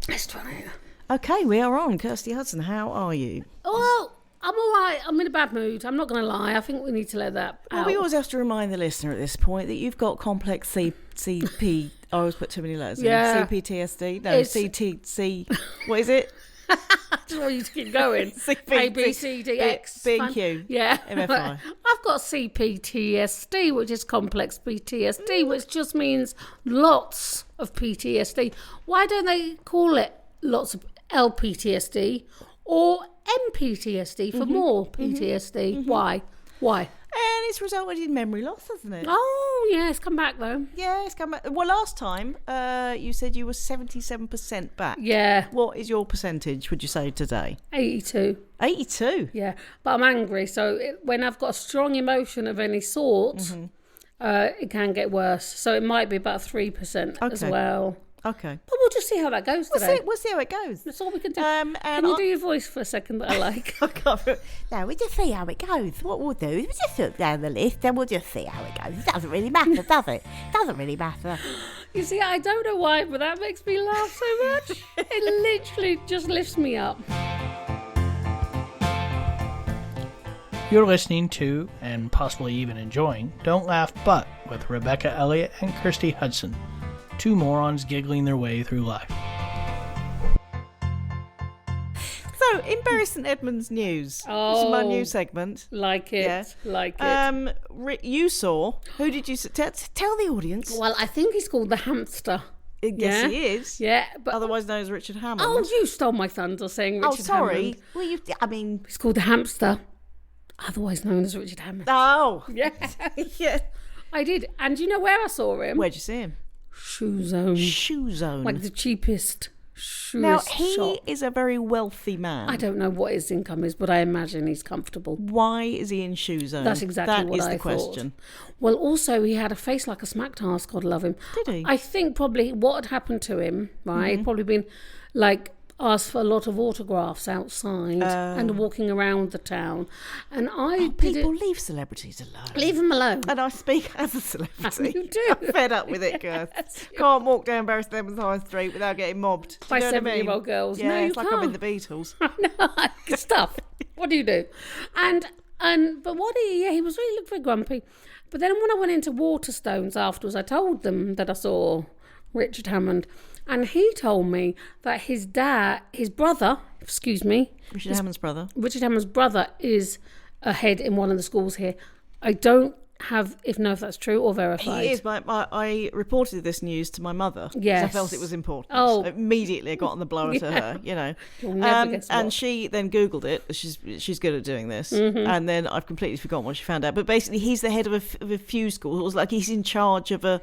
Let's try it. Okay, we are on. Kirsty Hudson, how are you? Well, I'm all right. I'm in a bad mood. I'm not going to lie. I think we need to let that out. We always have to remind the listener at this point that you've got complex CP. I always put too many letters in. CPTSD. No, CTC. What is it? I just want you to keep going. A, B, C, D, X. B and Q. Yeah. MFI. I've got CPTSD, which is complex PTSD, which just means lots of PTSD. Why don't they call it lots of LPTSD or MPTSD for more PTSD? Why? And it's resulted in memory loss, hasn't it? Oh, yeah, it's come back though. Yeah, it's come back. Well, last time you said you were 77% back. Yeah. What is your percentage, would you say, today? 82. 82? Yeah, but I'm angry. So when I've got a strong emotion of any sort, it can get worse. So it might be about 3% as well. Okay. But we'll just see how that goes today. We'll see how it goes. That's all we can do. And can you do your voice for a second that I like? No, we'll just see how it goes. What we'll do is we'll just look down the list and we'll just see how it goes. It doesn't really matter, does it? It doesn't really matter. You see, I don't know why, but that makes me laugh so much. It literally just lifts me up. You're listening to, and possibly even enjoying, Don't Laugh But with Rebecca Elliott and Kirsty Hudson. Two morons giggling their way through life. So, in Bury St Edmunds news, this is my new segment. Like it, Yeah. like it. You saw, who did you see? Tell the audience. Well, I think he's called the hamster. Yes, he is. Yeah, but otherwise known as Richard Hammond. oh, you stole my thunder saying Richard Hammond. Well, He's called the hamster, otherwise known as Richard Hammond. Oh, Yeah, yeah. I did. And you know where I saw him? Where'd you see him? Shoe Zone. Shoe Zone. Like the cheapest shoe Now, shop. he is a very wealthy man. I don't know what his income is, but I imagine he's comfortable. Why is he in Shoe Zone? That's exactly what I thought. That is the question. Well, also, he had a face like a smack task. God love him. Did he? I think probably what had happened to him, right, probably been like asked for a lot of autographs outside and walking around the town. And people leave celebrities alone. Leave them alone. And I speak as a celebrity. You do. I'm fed up with it, girls. Can't walk down Bury St Edmunds High Street without getting mobbed. By Do you know what I mean? 70-year-old girls. Yeah, No, you it's like can't. I'm in the Beatles. Good stuff. What do you do? But what he was really looking very grumpy. But then when I went into Waterstones afterwards, I told them that I saw Richard Hammond, and he told me that his brother, Richard Hammond's brother. Richard Hammond's brother is a head in one of the schools here. I don't have if that's true or verified. He is. I reported this news to my mother. Yes. I felt it was important. Oh. Immediately I got on the blower to her, you know. You'll never guess what. And she then Googled it. She's good at doing this. And then I've completely forgotten what she found out. But basically he's the head of a few schools. It was like he's in charge of a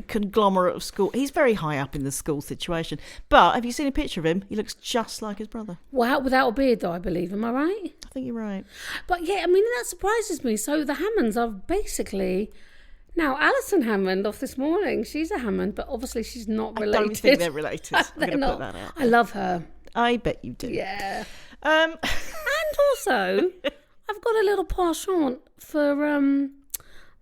conglomerate of school. He's very high up in the school situation. But have you seen a picture of him? He looks just like his brother. Well, without a beard though, I believe. Am I right? I think you're right. But yeah, I mean, that surprises me. So the Hammonds are basically... Now, Alison Hammond off this morning, she's a Hammond, but obviously she's not related. I don't think they're related. I'm going to not. put that out. I love her. I bet you do. Yeah. Um, And also, I've got a little penchant for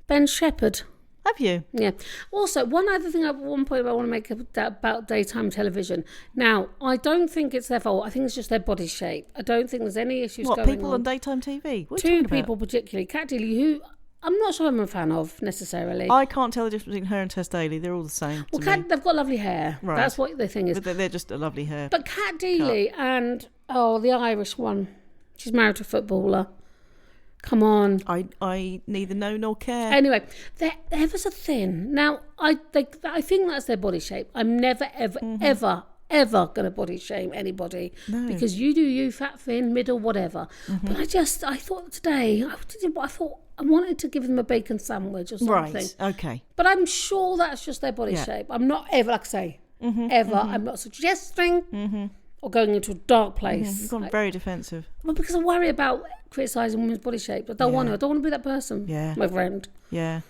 Ben Shepherd. have you? Yeah. Also, one other thing at one point I want to make about daytime television. Now, I don't think it's their fault. I think it's just their body shape. I don't think there's any issues What, going people on daytime TV? What are you Two talking about? people particularly. Kat Deely, who I'm not sure I'm a fan of necessarily. I can't tell the difference between her and Tess Daly. They're all the same. Well, to me. they've got lovely hair. Right. That's what the thing is. But they're just a lovely hair. But Kat Deely and, the Irish one. She's married to a footballer. Come on. I neither know nor care. Anyway, they're ever so thin. Now, I think that's their body shape. I'm never, ever, ever going to body shame anybody. No. Because you do you, fat, thin, middle, whatever. But I thought today, I wanted to give them a bacon sandwich or something. Right, okay. But I'm sure that's just their body shape. I'm not ever, like I say, I'm not suggesting or going into a dark place. You've gone very defensive. Well, because I worry about criticising women's body shape. I don't want to. I don't want to be that person, my friend. Yeah.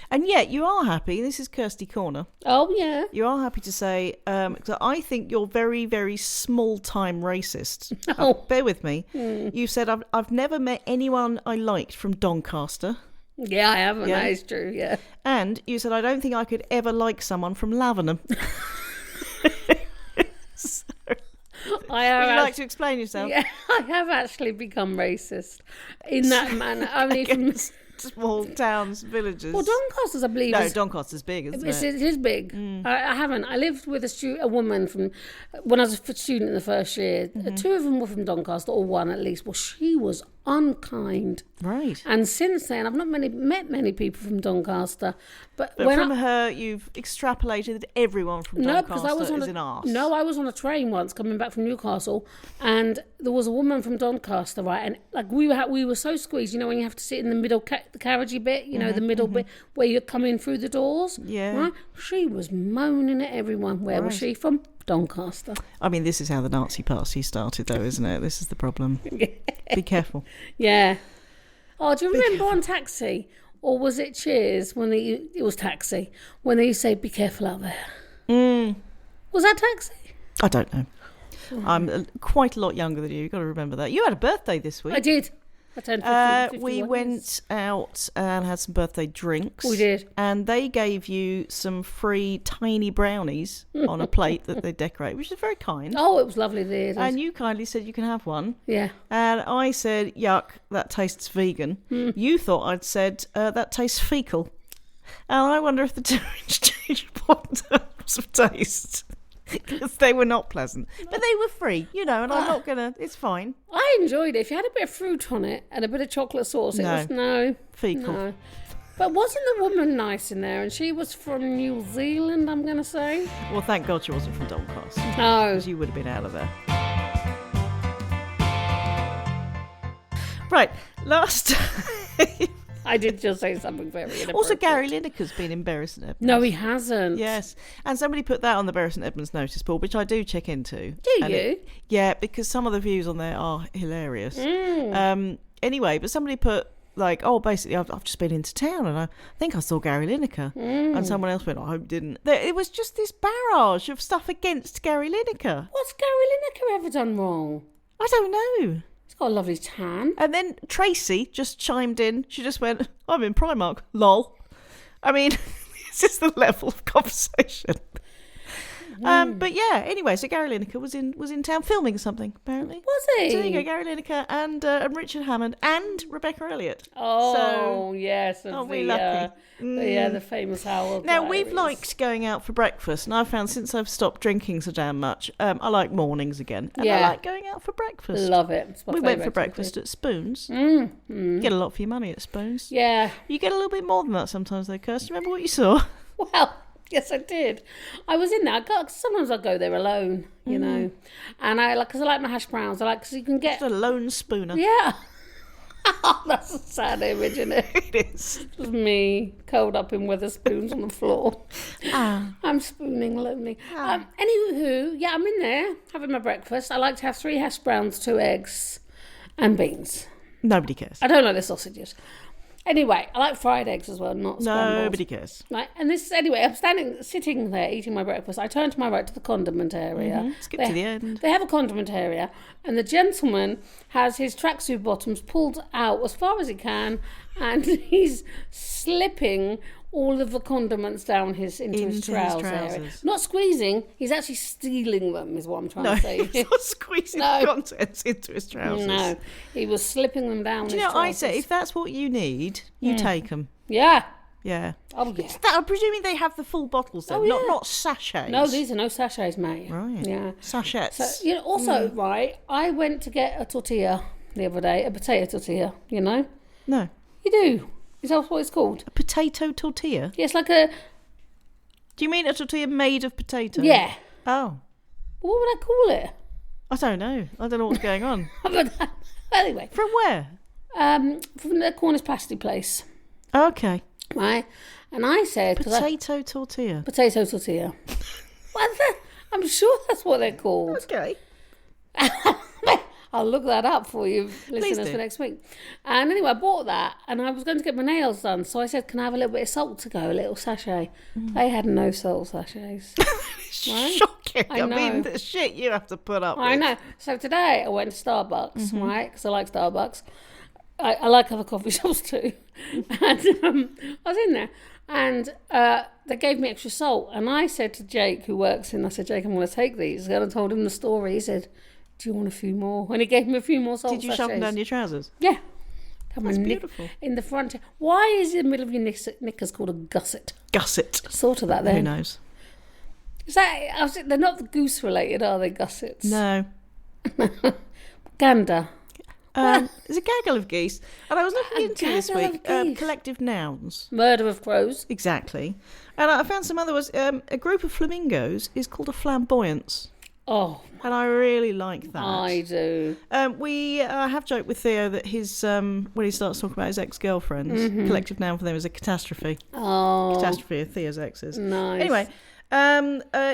And yet you are happy, this is Kirsty Corner, Oh, yeah. you are happy to say, that I think you're very, very small-time racist. Oh. Bear with me. You said, I've never met anyone I liked from Doncaster. Yeah, I haven't. Yeah. That is true, yeah. And you said, I don't think I could ever like someone from Lavenham. So, I have. Would you like to explain yourself? Yeah, I have actually become racist in that manner. Only from small towns, villages. well, Doncaster's, I believe. No, Doncaster's big, isn't it? It is big. I haven't. I lived with a woman from when I was a student in the first year. Two of them were from Doncaster, or one at least. Well, she was unkind. Right. And since then, I've not met many people from Doncaster. But from her, you've extrapolated that everyone from Doncaster is an arse. No, I was on a train once coming back from Newcastle, and there was a woman from Doncaster, right? And like we were so squeezed, you know, when you have to sit in the middle, the carriagey bit, you know, the middle bit where you're coming through the doors. Yeah. Right? She was moaning at everyone. Where was she from? Doncaster. I mean, this is how the Nazi Party started, though, isn't it? This is the problem. Be careful. Yeah. Oh, do you remember on Taxi? Or was it Cheers when it was Taxi? When they used to say, be careful out there. Was that Taxi? I don't know. I'm quite a lot younger than you. You've got to remember that. You had a birthday this week. I did. I turned 50, we went out and had some birthday drinks. We did. And they gave you some free tiny brownies on a plate that they decorate, which is very kind. Oh, it was lovely. And you kindly said you can have one. Yeah. And I said, yuck, that tastes vegan. You thought I'd said, that tastes fecal. And I wonder if the two interchangeable terms of taste. Because they were not pleasant. But they were free, you know, and I'm not going to... It's fine. I enjoyed it. If you had a bit of fruit on it and a bit of chocolate sauce, it was fecal. No. But wasn't the woman nice in there? And she was from New Zealand, I'm going to say. Well, thank God she wasn't from Doncaster. No. Because you would have been out of there. Right, last... I did just say something very inappropriate. Also, Gary Lineker's been in Bury St Edmunds. No, he hasn't. Yes. And somebody put that on the Bury St Edmunds notice board, which I do check into. Do you? Yeah, because some of the views on there are hilarious. Anyway, but somebody put, like, oh, basically, I've just been into town and I think I saw Gary Lineker. And someone else went, I hope didn't. It was just this barrage of stuff against Gary Lineker. What's Gary Lineker ever done wrong? I don't know. He's got a lovely tan. And then Tracy just chimed in. She just went, I'm in Primark. Lol. I mean, this is the level of conversation. But yeah, anyway, so Gary Lineker was in town filming something, apparently. Was he? So there you go, Gary Lineker and Richard Hammond and Rebecca Elliott. Oh, yes. Aren't we lucky? The famous Howell. Now, Diaries. we've liked going out for breakfast, and I've found since I've stopped drinking so damn much, I like mornings again. And I like going out for breakfast. Love it. We went for breakfast at Spoons. Get a lot for your money at Spoons. Yeah. You get a little bit more than that sometimes, though, Kirsty. Remember what you saw? Well, yes, I did. I was in there. Sometimes I go there alone, you know, and because I like my hash browns. Because you can get just a lone spooner. Yeah. That's a sad image, isn't it? It is. Just me curled up in Weatherspoons on the floor. I'm spooning lonely. Anywho, yeah, I'm in there having my breakfast. I like to have 3 hash browns, 2 eggs, and beans. Nobody cares. I don't like the sausages. Anyway, I like fried eggs as well, not scrambled. Nobody cares. Right, and this anyway, I'm sitting there eating my breakfast. I turn to my right to the condiment area. Skip to the end. They have a condiment area, and the gentleman has his tracksuit bottoms pulled out as far as he can, and he's slipping all of the condiments down into his trousers area. Not squeezing, he's actually stealing them, is what I'm trying to say. He's not squeezing the contents into his trousers. No, he was slipping them down his trousers. I say, if that's what you need, you take them. Yeah. Yeah. Oh, yeah. I'm presuming they have the full bottles, though, not sachets. No, these are no sachets, mate. Right. Yeah. Sachets. So, also, right, I went to get a tortilla the other day, a potato tortilla, you know? No. You do. Is that what it's called? A potato tortilla? Yeah, it's like a... Do you mean a tortilla made of potato? Yeah. Oh. What would I call it? I don't know. I don't know what's going on. Anyway. From where? From the Cornish pasty place. Okay. Right? And I said... Potato tortilla. Potato tortilla. I'm sure that's what they're called. Okay. I'll look that up for you, listeners, for next week. And anyway, I bought that, and I was going to get my nails done, so I said, can I have a little bit of salt to go, a little sachet? They had no salt sachets. Right? Shocking. I mean, the shit you have to put up with. I know. So today I went to Starbucks, right, because I like Starbucks. I like other coffee shops too. And I was in there, and they gave me extra salt. And I said to Jake, who works in, I said, Jake, I'm going to take these. And I told him the story. He said, Do you want a few more? And he gave me a few more salt Did you shove them sachets. down your trousers? Yeah. Come That's on, beautiful. in the front. Why is the middle of your knickers called a gusset? Gusset. Sort of that Who then. knows? Is that? They're not the goose related, are they? Gussets. No. Gander. There's a gaggle of geese. And I was looking into this gaggle week of geese. collective nouns. Murder of crows. Exactly. And I found some other ones. A group of flamingos is called a flamboyance. Oh, And I really like that. I do. We have joked with Theo that his when he starts talking about his ex-girlfriends, collective noun for them is a catastrophe. Oh, Catastrophe of Theo's exes. nice. Anyway,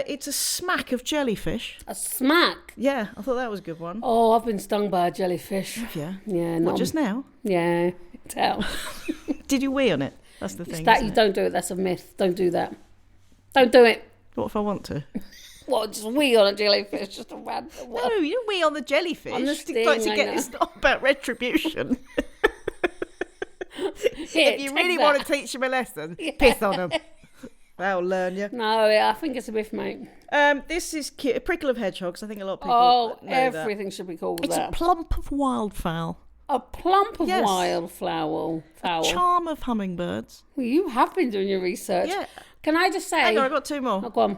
it's a smack of jellyfish. A smack. Yeah, I thought that was a good one. Oh, I've been stung by a jellyfish. Yeah. Yeah, What, not just now? Yeah, tell. Did you wee on it? That's the thing. That isn't you it? don't do it. That's a myth. Don't do that. Don't do it. What if I want to? What? Just wee on a jellyfish? Just a random one. No, you don't wee on the jellyfish. On the It's sting, like to I get, know. it's not about retribution. Here, If you take really that. want to teach them a lesson, piss on them. They'll learn you. No, yeah, I think it's a myth, mate. This is cute. A prickle of hedgehogs. I think a lot of people Oh, know everything should be called that. It's that. a plump of wildfowl. A plump of Yes. wildflower. Charm of hummingbirds. Well, you have been doing your research. Yeah. Can I just say? Hang on, I've got two more. Oh, go on.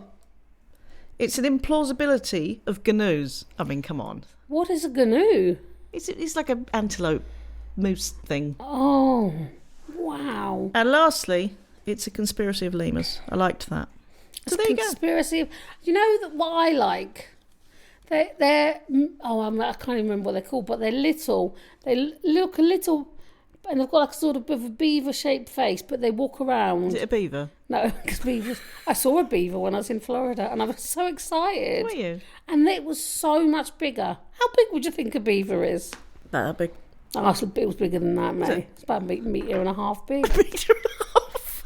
It's an implausibility of Gnus. I mean, come on. What is a Gnus? It's like an antelope moose thing. Oh, wow. And lastly, it's a conspiracy of lemurs. I liked that. So there you go. Conspiracy. You know what I like? They're I can't even remember what they're called, but they're little. They look a little, and they've got like sort of a beaver-shaped face, but they walk around. Is it a beaver? No, because beavers. I saw a beaver when I was in Florida, and I was so excited. Were you? And it was so much bigger. How big would you think a beaver is? That big. Oh, it was bigger than that, mate. it? It's about a metre and a half big. Metre and a half.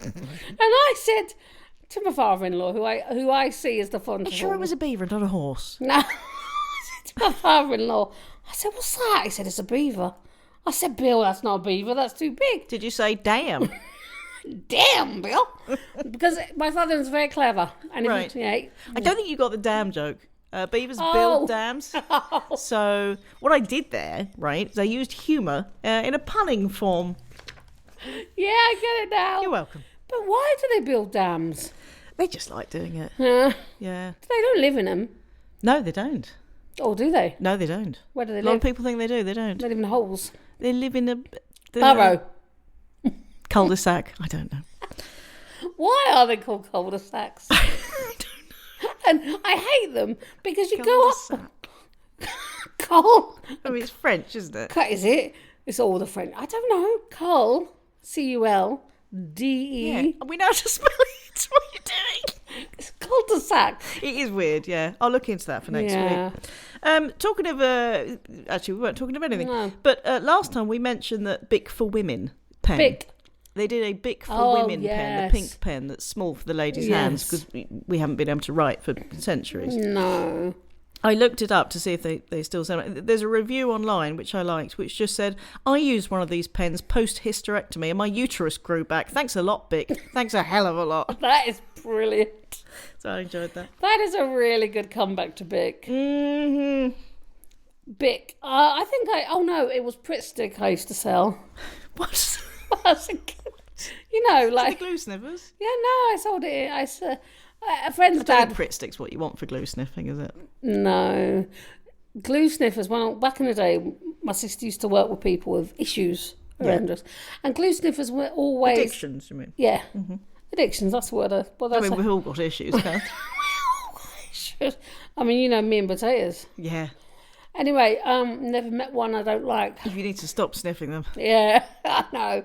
And I said to my father-in-law, who I see as the font I'm of sure all- it was a beaver and not a horse. No, I said to my father-in-law, I said, "What's that?" He said, "It's a beaver." I said, "Bill, that's not a beaver. That's too big." Did you say damn? Damn, Bill, because my father-in-law's very clever. And if Right. yeah, I don't think you got the dam joke. Beavers Oh. build dams. So what I did there, right, is I used humour in a punning form. yeah, I get it now. You're welcome. But why do they build dams? They just like doing it. They Yeah. don't live in them. No, they don't. Or do they? No, they don't. Where do they A lot live? of people think they do. They don't. They live in holes. They live in a Burrow. cul-de-sac. I don't know. Why are they called cul-de-sacs? And I hate them because you go up. Cul-de-sac. Cul. I mean, it's French, isn't it? Is it? It's all the French. I don't know. Cul. C-U-L-D-E. Yeah. We know how to spell it. What are you doing? It's cul-de-sac. It is weird, yeah. I'll look into that for next Yeah. week. Talking of, actually, we weren't talking of anything. No. But last time we mentioned that Bic for Women pen. Bic. They did a Bic for Oh, Women pen, yes. the pink pen that's small for the ladies' hands Yes. because we haven't been able to write for centuries. No. I looked it up to see if they still sell it. There's a review online which I liked, which just said, "I used one of these pens post-hysterectomy and my uterus grew back. Thanks a lot, Bic. Thanks a hell of a lot." That is brilliant. So I enjoyed that. That is a really good comeback to Bic. Mm-hmm. Bic. I think oh no, it was Pritt Stick I used to sell. What? I was a kid. You know, The like, glue sniffers? yeah, no, I sold it. A friend's I don't dad. think Pritt Stick's what you want for glue sniffing, is it? No. Glue sniffers, back in the day, my sister used to work with people with issues, horrendous. And glue sniffers were always... Addictions, you mean? Yeah. Addictions, that's the word. I mean, we've all got issues, can't we? I mean, you know, me and potatoes. Yeah. Anyway, never met one I don't like. You need to stop sniffing them. Yeah, I know.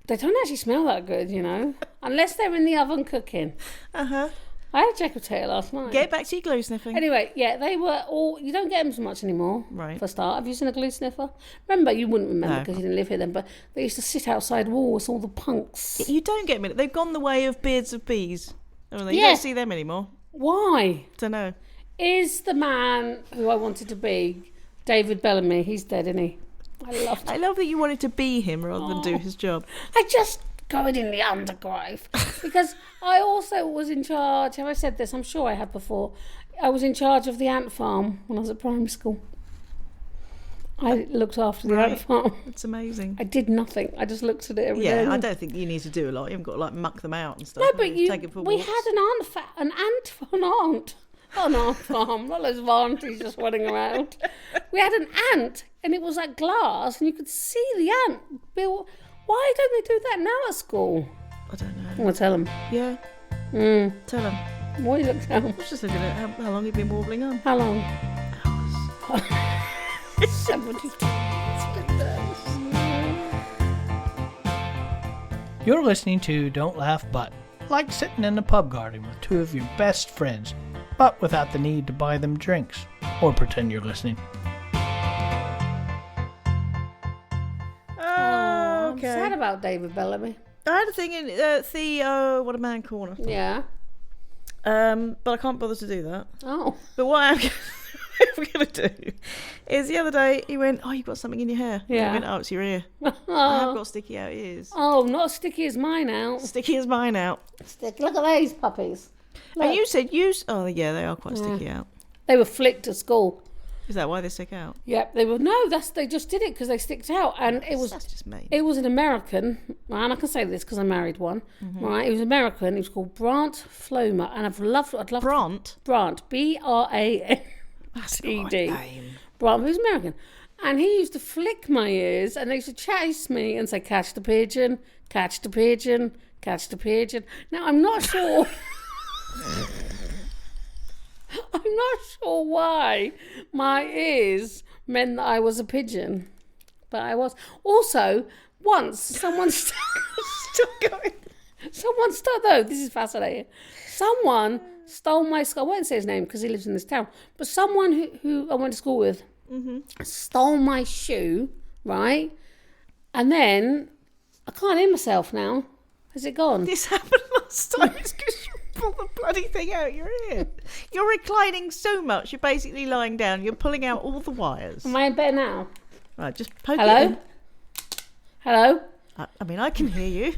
They don't actually smell that good, you know, unless they're in the oven cooking. Uh-huh. I had a jack potato last night. Get back to your glue sniffing. Anyway, yeah, they were all... You don't get them so much anymore, Right. for a start. Have you seen a glue sniffer? Remember, you wouldn't remember No. because you didn't live here then, but they used to sit outside walls, all the punks. You don't get me. They've gone the way of beards of bees. Oh, you Yeah. don't see them anymore. Why? Don't know. Is the man who I wanted to be David Bellamy? He's dead, isn't he? I loved him. I love that you wanted to be him rather than do his job. I just going in the undergrove because I also was in charge. Have I said this? I'm sure I have before. I was in charge of the ant farm when I was at primary school. I looked after the ant farm. It's amazing. I did nothing. I just looked at it every day. Yeah, I don't think you need to do a lot. You haven't got to like muck them out and stuff. No, but Take it for we walks. had an ant farm, not loads of aunties just running around. We had an ant, and it was like glass, and you could see the ant. Bill, why don't they do that now at school? I don't know. I'm gonna tell them. Yeah. Tell them. What are you looking at? I was just looking at how long you've been warbling on. How long? Hours. 72. You're listening to Don't Laugh But, like sitting in the pub garden with two of your best friends, but without the need to buy them drinks or pretend you're listening. I'm sad about David Bellamy. I had a thing in Theo, What a Man Corner. Yeah. But I can't bother to do that. Oh. But what I'm going to do is the other day he went, "Oh, you've got something in your hair." Yeah. I went, "Oh, it's your ear." I have got sticky out ears. Oh, not as sticky as mine out. Sticky as mine out. Look at these puppies. And you said oh yeah, they are quite sticky out. They were flicked at school. Is that why they stick out? Yep, they were. No, they just did it because they sticked out, and That's just me. It was an American, right, and I can say this because I married one. Right, it was American. It was called Brant Flomer, and I'd love Brant. Brant, B-R-A-N-T-D. That's not a name. Brant, he was American, and he used to flick my ears, and they used to chase me and say, "Catch the pigeon, catch the pigeon, catch the pigeon." Now I'm not sure. I'm not sure why my ears meant that I was a pigeon, but I was. Also, once someone still going. Someone stole. Though this is fascinating. Someone stole my. I won't say his name because he lives in this town. But someone who I went to school with stole my shoe, right? And then I can't hear myself now. Has it gone? This happened last time. It's because you pulled the bloody thing out your ear. You're reclining so much. You're basically lying down. You're pulling out all the wires. Am I in bed now? Right, just poke it Hello? in. Hello? I mean, I can hear you.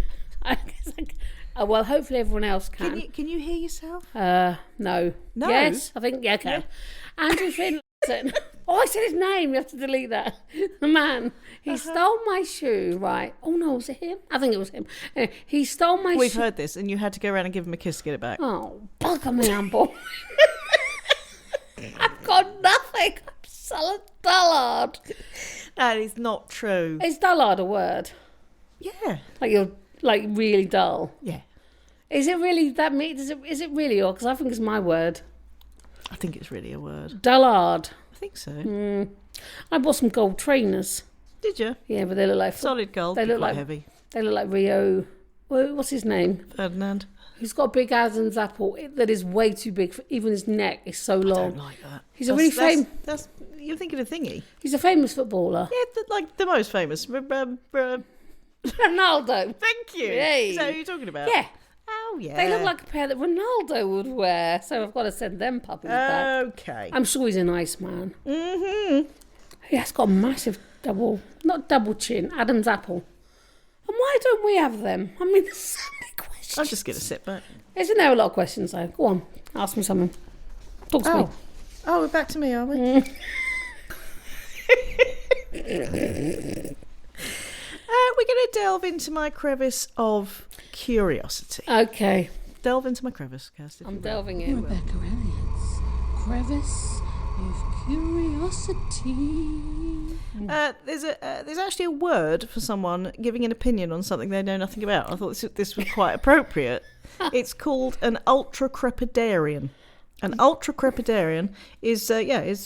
Well, hopefully everyone else can. Can you hear yourself? No. No? Yes, I think, yeah, okay. Andrew Finlayson. Oh, I said his name. You have to delete that. The man. He stole my shoe, right? Oh, no, was it him? I think it was him. Anyway, he stole my shoe. We've heard this, and you had to go around and give him a kiss to get it back. Oh, bugger me, I'm bored. I've got nothing. I'm so dullard. That is not true. Is dullard a word? Yeah. Like you're like really dull? Yeah. Is it really that me? Is it really? Or because I think it's my word. I think it's really a word. Dullard. I think so. I bought some gold trainers. Did you? Yeah, but they look like Solid gold. They They look quite like heavy. They look like Rio. What's his name? Ferdinand. He's got a big Adam's apple that is way too big for even his neck. Is so I long. don't like that. He's a really famous. You're thinking of Thingy. He's a famous footballer. Yeah, like the most famous. Ronaldo. Thank you. Yay. Is that who you're talking about? Yeah. Oh, yeah. They look like a pair that Ronaldo would wear. So I've got to send them puppies back. Okay. I'm sure he's a nice man. Mm-hmm. Yeah, it's got a massive not double chin, Adam's apple. And why don't we have them? I mean, there's so many questions. I'm just going to sit back. Isn't there a lot of questions though? Go on, ask me something. Talk to me. Oh, we're back to me, are we? We're going to delve into my crevice of curiosity. Okay. Delve into my crevice, Kirsty. I'm delving in. Rebecca Elliott's crevice of curiosity. There's actually a word for someone giving an opinion on something they know nothing about. I thought this was quite appropriate. It's called an ultra-crepidarian. An ultra-crepidarian is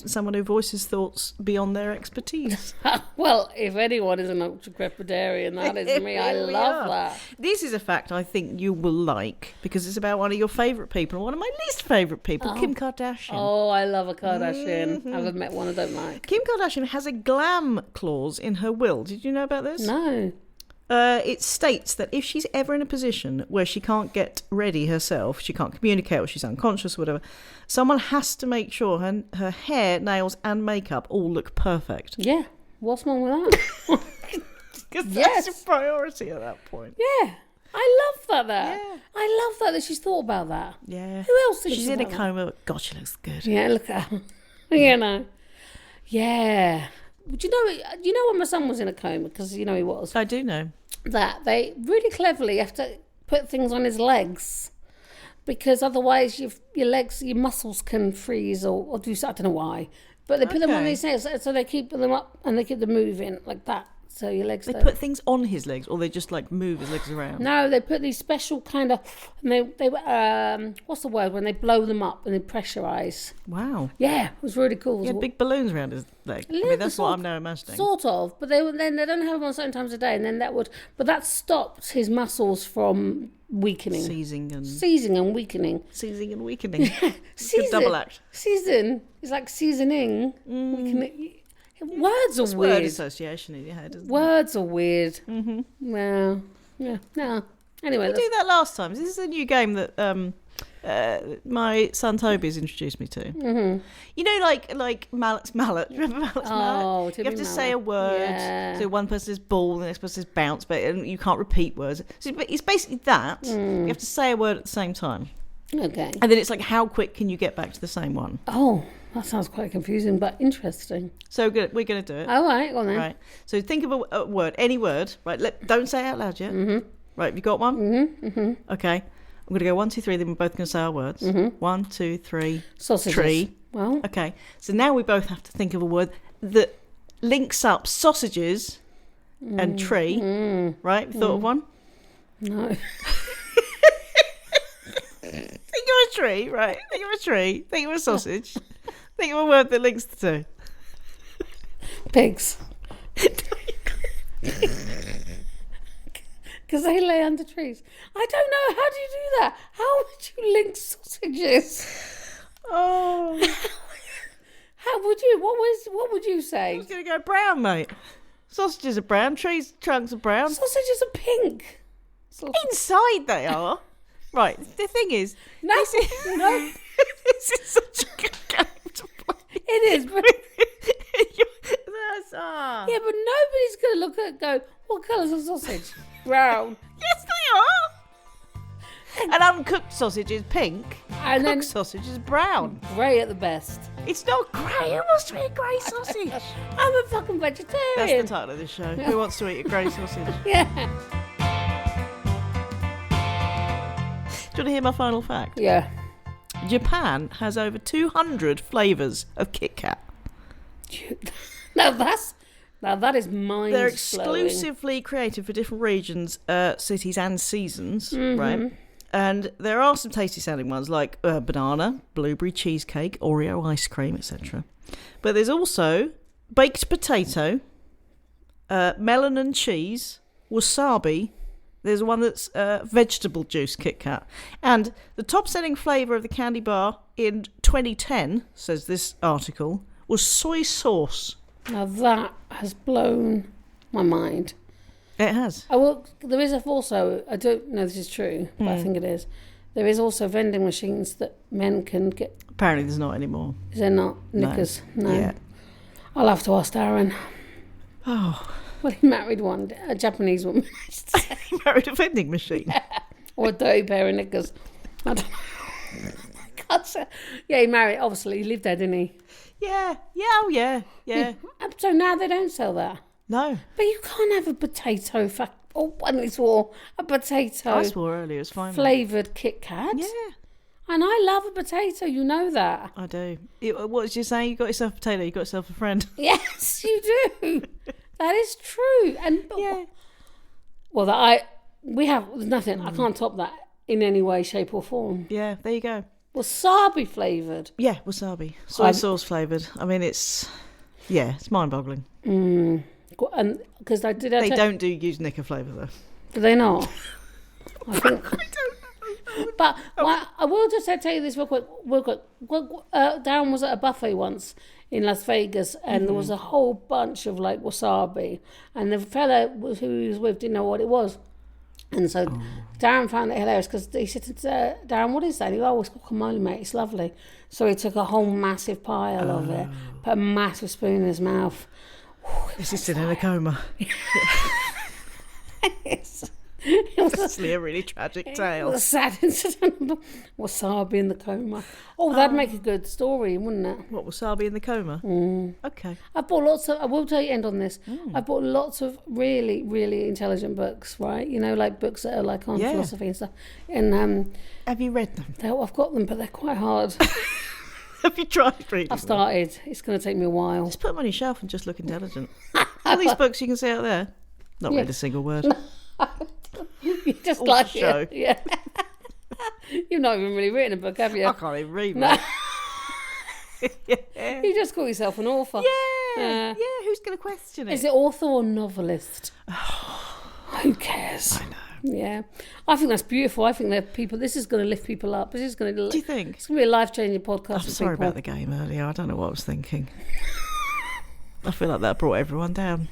someone who voices thoughts beyond their expertise. Well, if anyone is an ultra-crepidarian, that is me. I Here we love are. that. This is a fact I think you will like because it's about one of your favourite people and one of my least favourite people, Kim Kardashian. Oh, I love a Kardashian. I haven't met one I don't like. Kim Kardashian has a glam clause in her will. Did you know about this? No. It states that if she's ever in a position where she can't get ready herself, she can't communicate or she's unconscious or whatever, someone has to make sure her hair, nails and makeup all look perfect. Yeah. What's wrong with that? Because Yes. that's a priority at that point. Yeah. I love that. Yeah. I love that she's thought about that. Yeah. Who else thinks She's in a about coma. But God, she looks good. Yeah, look at her. You know. Yeah. Do you know when my son was in a coma? Because you know he was. I do know. That they really cleverly have to put things on his legs. Because otherwise your legs, your muscles can freeze or do something. I don't know why. But they put them on his legs so they keep them up and they keep them moving like that. So your legs They don't. put things on his legs, or they just like move his legs around. No, they put these special kind of, and they what's the word when they blow them up and they pressurize. Wow. Yeah, it was really cool. He had big balloons around his leg. I mean, that's what I'm now imagining. Sort of, but then they don't have them on certain times of day, and then that stopped his muscles from weakening, Seizing and weakening. seizing and weakening. Season, Good double act. Season is like seasoning. Weakening. Words are It's weird. word association in your head, isn't Words are weird. Mm-hmm. Well, yeah, no. Anyway, it? We did that last time. This is a new game that my son Toby's introduced me to. Mm-hmm. You know, like Mallet's Mallet. Remember Mallet's Mallet? You have to say a word. Yeah. So one person says ball, the next person says bounce, but you can't repeat words. So it's basically that. You have to say a word at the same time. Okay. And then it's like, how quick can you get back to the same one? Oh, that sounds quite confusing, but interesting. So good. We're going to do it. All right, go on then. Right. So think of a word, any word. Right. Don't say it out loud yet. Mm-hmm. Right. Have you got one? Mm-hmm. Mm-hmm. Okay. I'm going to go 1, 2, 3. Then we're both going to say our words. Mm-hmm. 1, 2, 3. Sausages. Tree. Well. Okay. So now we both have to think of a word that links up sausages and tree. Right. Thought of one? No. Think of a tree. Right. Think of a tree. Think of a sausage. Think of a word that links the two. Pigs. Because they lay under trees. I don't know. How do you do that? How would you link sausages? Oh. How would you? What would you I say? was going to go brown, mate. Sausages are brown. Trees trunks are brown. Sausages are pink. Inside they are. Right. The thing is, No, this is, no. this is such a good game to play. It is, but That's, yeah, but nobody's going to look at it and go, what colour's a sausage? Brown. Yes, they are. An uncooked sausage is pink. And then Cooked sausage is brown. grey at the best. It's not grey. It wants to eat grey sausage. I'm a fucking vegetarian. That's the title of this show. Who wants to eat a grey sausage? Yeah. Do you want to hear my final fact? Yeah. Japan has over 200 flavours of Kit Kat. Now that is mind-blowing. They're exclusively created for different regions, cities and seasons, right? And there are some tasty sounding ones like banana, blueberry cheesecake, Oreo ice cream, etc. But there's also baked potato, melon and cheese, wasabi. There's one that's vegetable juice Kit Kat. And the top selling flavour of the candy bar in 2010, says this article, was soy sauce. Now that has blown my mind. It has. There is also, I don't know if this is true, but I think it is. There is also vending machines that men can get. Apparently there's not anymore. Is there not? Knickers? No. Yeah. I'll have to ask Darren. Oh. Well, he married one, a Japanese woman. He married a vending machine. Or a dirty pair of knickers. I don't know. God, yeah, he married, obviously. He lived there, didn't he? Yeah. Oh, yeah. So now they don't sell that. No. But you can't have a potato, when it's all a potato. I swore earlier, it's fine. Flavoured Kit Kat. Yeah. And I love a potato, you know that. I do. What did you say? You got yourself a potato, you got yourself a friend. Yes, you do. That is true. And Yeah. well, there's nothing. I can't top that in any way, shape, or form. Yeah, there you go. Wasabi flavoured. Yeah, wasabi. Soy sauce flavoured. I mean, it's mind-boggling. And because they don't use Nicker flavour, though. Do they not? I think. But I will just tell you this real quick. Darren was at a buffet once in Las Vegas, and there was a whole bunch of like wasabi, and the fella who he was with didn't know what it was, and so Darren found it hilarious because he said to Darren, "What is that?" And he goes, "Oh, it's guacamole, mate. It's lovely." So he took a whole massive pile of it, put a massive spoon in his mouth. This is still in a coma. It was Actually, a really tragic a tale. sad incident. Wasabi in the coma. Oh, that'd make a good story, wouldn't it? What, Wasabi in the coma? Okay. I bought lots of. I will tell you, end on this. I bought lots of really, really intelligent books. Right, like books that are like on philosophy and stuff. And Have you read them? I've got them, but they're quite hard. Have you tried reading I've them? started. It's going to take me a while. Just put them on your shelf and just look intelligent. All these books you can see out there. Not read a single word. You just All like for show. it. Yeah. You've not even really written a book, have you? I can't even read, mate. You just call yourself an author. Yeah, who's going to question it? Is it author or novelist? Who cares? I know. Yeah, I think that's beautiful. I think that people. This is going to lift people up. This is going to. Do you think? It's going to be a life-changing podcast. I'm for sorry people. about the game earlier. I don't know what I was thinking. I feel like that brought everyone down.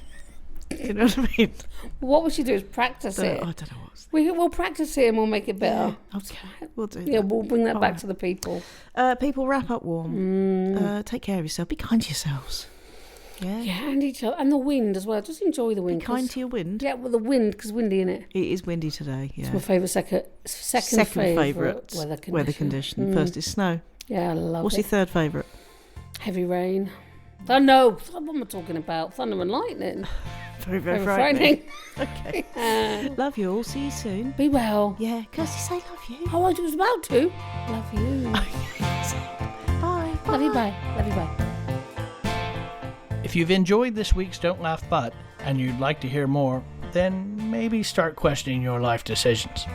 You know what I mean? What we should do is practice it. I don't know what I was thinking. We'll practice it and we'll make it better. Okay, we'll do that. Yeah, we'll bring that All back right. to the people. People, wrap up warm. Take care of yourself. Be kind to yourselves. Yeah. Yeah, and each other, and the wind as well. Just enjoy the wind. Be kind to your wind. Yeah, well, the wind because windy in it. It is windy today. Yeah. It's my favourite second favourite weather condition. First is snow. Yeah, I love What's it. your third favourite? Heavy rain. Oh no, what am I talking about? Thunder and lightning. Very, Very frightening. Okay. Love you all. See you soon. Be well. Yeah. Kirsty, say love you. Oh, I was about to. Love you. Bye. Love you, bye. Love you, bye. If you've enjoyed this week's Don't Laugh But and you'd like to hear more, then maybe start questioning your life decisions.